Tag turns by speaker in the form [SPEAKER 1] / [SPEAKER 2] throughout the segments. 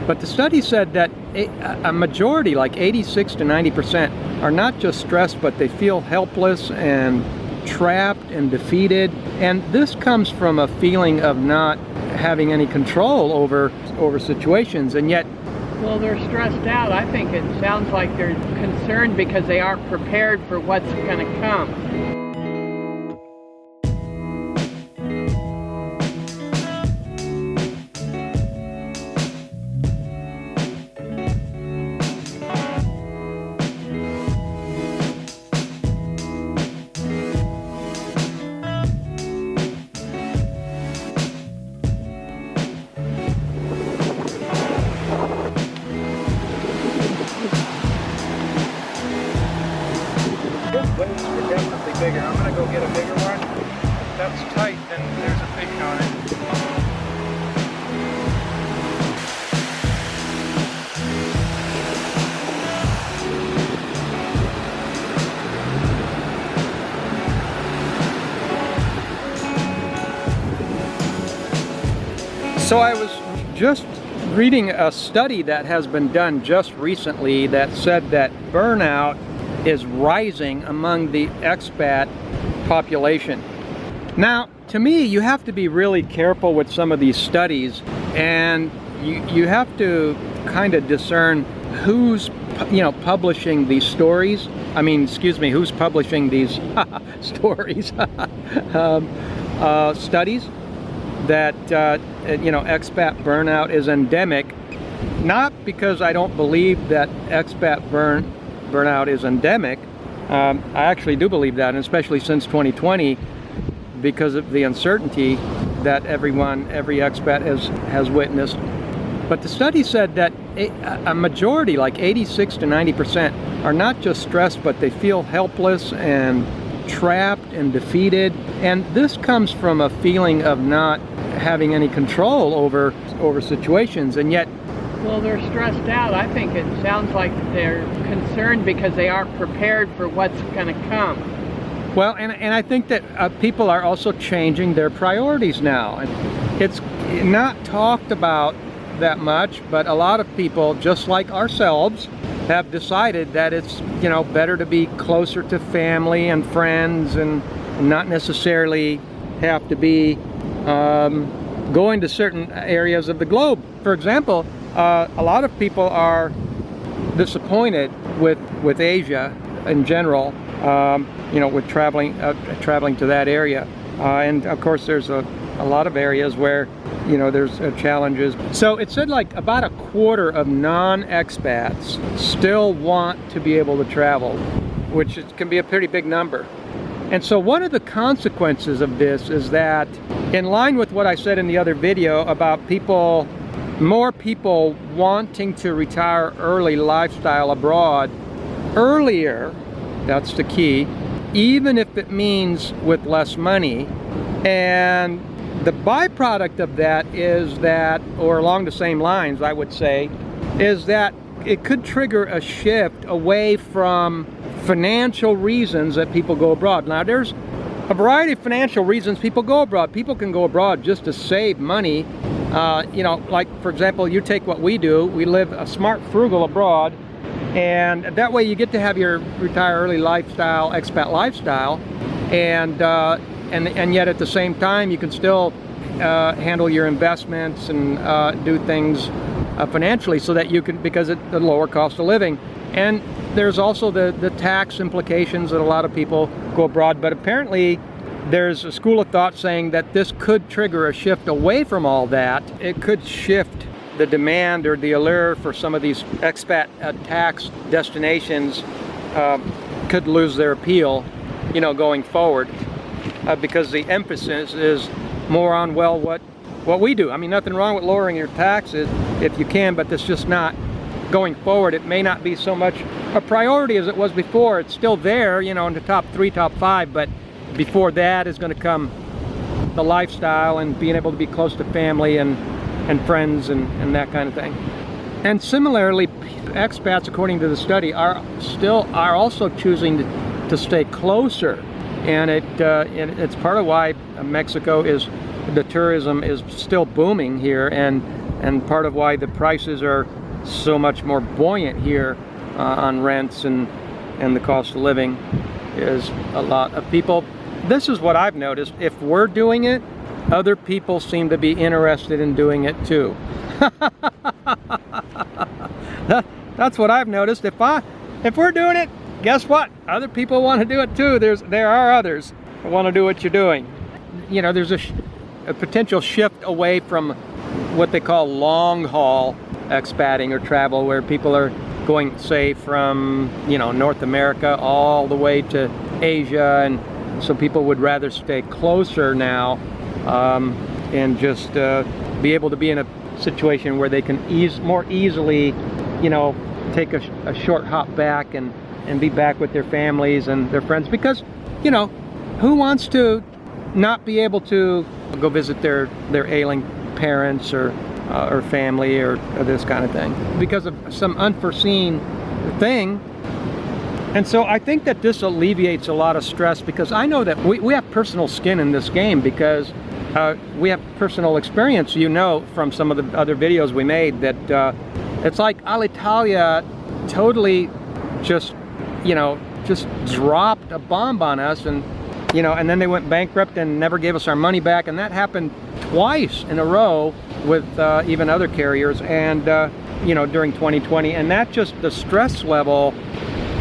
[SPEAKER 1] But the study said that a majority, like 86 to 90%, are not just stressed, but they feel helpless and trapped and defeated. And this comes from a feeling of not having any control over situations, and yet...
[SPEAKER 2] Well, they're stressed out. I think it sounds like they're concerned because they aren't prepared for what's going to come.
[SPEAKER 1] Waves are definitely bigger. I'm gonna go get a bigger one. If that's tight, then there's a fish on it. So I was just reading a study that has been done just recently that said that burnout is rising among the expat population. Now, to me, you have to be really careful with some of these studies, and you have to kind of discern who's, publishing these stories. I mean, excuse me, who's publishing these stories, studies that, expat burnout is endemic. Not because I don't believe that expat burnout is endemic. I actually do believe that, and especially since 2020, because of the uncertainty that every expat has witnessed. But the study said that a majority, like 86 to 90%, are not just stressed, but they feel helpless and trapped and defeated. And this comes from a feeling of not having any control over situations, and yet...
[SPEAKER 2] Well, they're stressed out. I think it sounds like they're concerned because they aren't prepared for what's going to come.
[SPEAKER 1] Well, and I think that people are also changing their priorities now. It's not talked about that much, but a lot of people, just like ourselves, have decided that it's, better to be closer to family and friends and not necessarily have to be going to certain areas of the globe. For example, a lot of people are disappointed with Asia in general, with traveling to that area, and of course there's a lot of areas where there's challenges. So it said like about a quarter of non-expats still want to be able to travel, which can be a pretty big number. And so one of the consequences of this is that, in line with what I said in the other video about more people wanting to retire early lifestyle abroad earlier, that's the key, even if it means with less money. And the byproduct of that is that, or along the same lines I would say, is that it could trigger a shift away from financial reasons that people go abroad. Now, there's a variety of financial reasons people go abroad. People can go abroad just to save money. Like, for example, you take what we do. We live a smart, frugal abroad, and that way you get to have your retire early lifestyle, expat lifestyle, and yet at the same time you can still handle your investments and do things financially, so that you can, because it's the lower cost of living. And there's also the tax implications that a lot of people go abroad. But apparently there's a school of thought saying that this could trigger a shift away from all that. It could shift the demand or the allure for some of these expat tax destinations, could lose their appeal, going forward, because the emphasis is more on, well, what we do. I mean, nothing wrong with lowering your taxes if you can, but it's just not, going forward, it may not be so much a priority as it was before. It's still there, in the top 3, top 5, but before that is going to come the lifestyle and being able to be close to family and friends and that kind of thing. And similarly, expats, according to the study, are also choosing to stay closer, and it's part of why Mexico the tourism is still booming here, and and part of why the prices are so much more buoyant here on rents and the cost of living is a lot of people. This is what I've noticed. If we're doing it, other people seem to be interested in doing it too. That's what I've noticed. If we're doing it, guess what? Other people want to do it too. There are others that want to do what you're doing. You know, there's a potential shift away from what they call long haul expating or travel, where people are going, say, from, you know, North America all the way to Asia, and so people would rather stay closer now and just be able to be in a situation where they can more easily, you know, take a short hop back and be back with their families and their friends, because, you know, who wants to not be able to go visit their ailing parents or family or this kind of thing because of some unforeseen thing. And so I think that this alleviates a lot of stress, because I know that we have personal skin in this game, because we have personal experience, you know, from some of the other videos we made, that it's like Alitalia totally just, you know, just dropped a bomb on us, and, you know, and then they went bankrupt and never gave us our money back, and that happened twice in a row with even other carriers, and you know, during 2020. And that just, the stress level,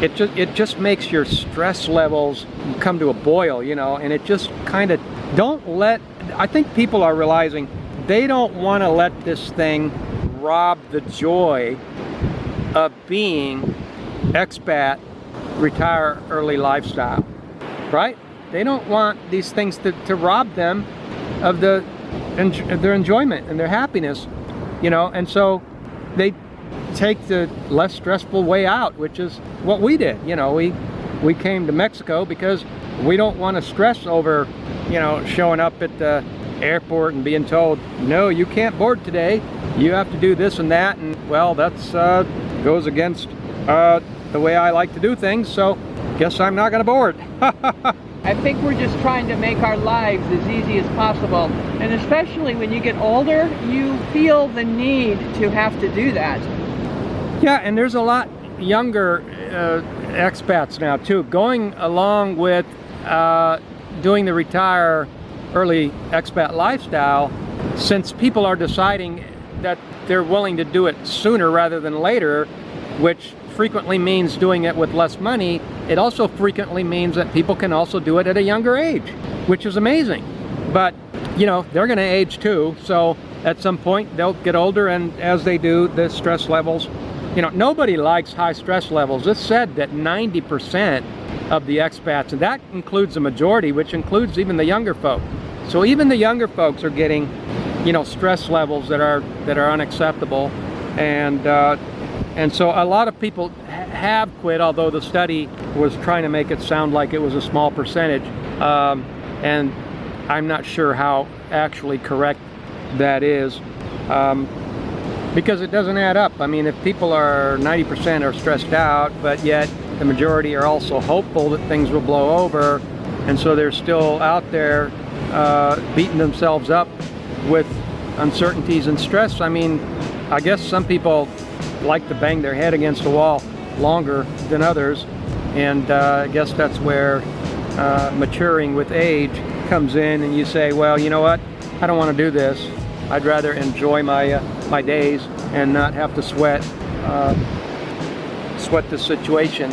[SPEAKER 1] it just makes your stress levels come to a boil, you know, and it just kind of, I think people are realizing they don't want to let this thing rob the joy of being expat, retire early lifestyle, right? They don't want these things to rob them of their enjoyment and their happiness, you know, and so they take the less stressful way out, which is what we did. You know, we came to Mexico because we don't want to stress over, you know, showing up at the airport and being told, no, you can't board today, you have to do this and that, and well, that's goes against the way I like to do things, so guess I'm not gonna board.
[SPEAKER 2] I think we're just trying to make our lives as easy as possible, and especially when you get older, you feel the need to have to do that.
[SPEAKER 1] Yeah, and there's a lot younger expats now too, going along with doing the retire early expat lifestyle, since people are deciding that they're willing to do it sooner rather than later, which frequently means doing it with less money. It also frequently means that people can also do it at a younger age, which is amazing. But, you know, they're going to age too, so at some point they'll get older, and as they do, the stress levels, you know, nobody likes high stress levels. It's said that 90% of the expats, and that includes the majority, which includes even the younger folk. So even the younger folks are getting, you know, stress levels that are unacceptable, and so a lot of people have quit, although the study was trying to make it sound like it was a small percentage, and I'm not sure how actually correct that is, because it doesn't add up. I mean, if people are 90% are stressed out, but yet the majority are also hopeful that things will blow over, and so they're still out there beating themselves up with uncertainties and stress. I mean, I guess some people like to bang their head against the wall longer than others, and I guess that's where maturing with age comes in, and you say, well, you know what, I don't want to do this. I'd rather enjoy my days and not have to sweat the situation.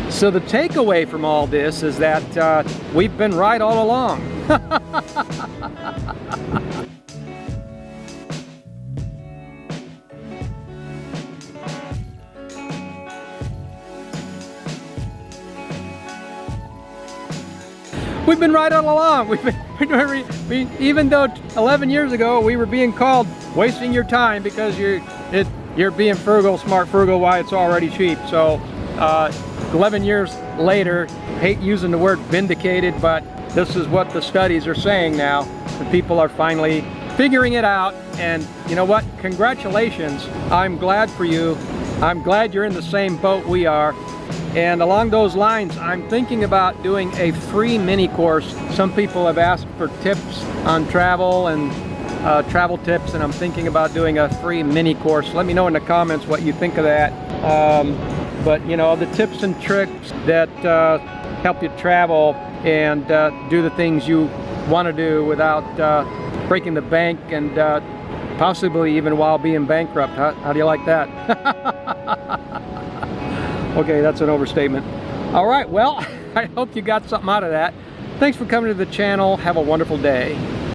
[SPEAKER 1] So the takeaway from all this is that we've been right all along. We've been right all along. Even though 11 years ago we were being called wasting your time because you're being frugal, smart frugal, why it's already cheap. So 11 years later, hate using the word vindicated, but this is what the studies are saying now. The people are finally figuring it out, and you know what? Congratulations. I'm glad for you. I'm glad you're in the same boat we are. And along those lines, I'm thinking about doing a free mini course. Some people have asked for tips on travel and travel tips, and I'm thinking about doing a free mini course. Let me know in the comments what you think of that. But you know, the tips and tricks that help you travel and do the things you want to do without breaking the bank and possibly even while being bankrupt. How do you like that? Okay, that's an overstatement. All right, well, I hope you got something out of that. Thanks for coming to the channel. Have a wonderful day.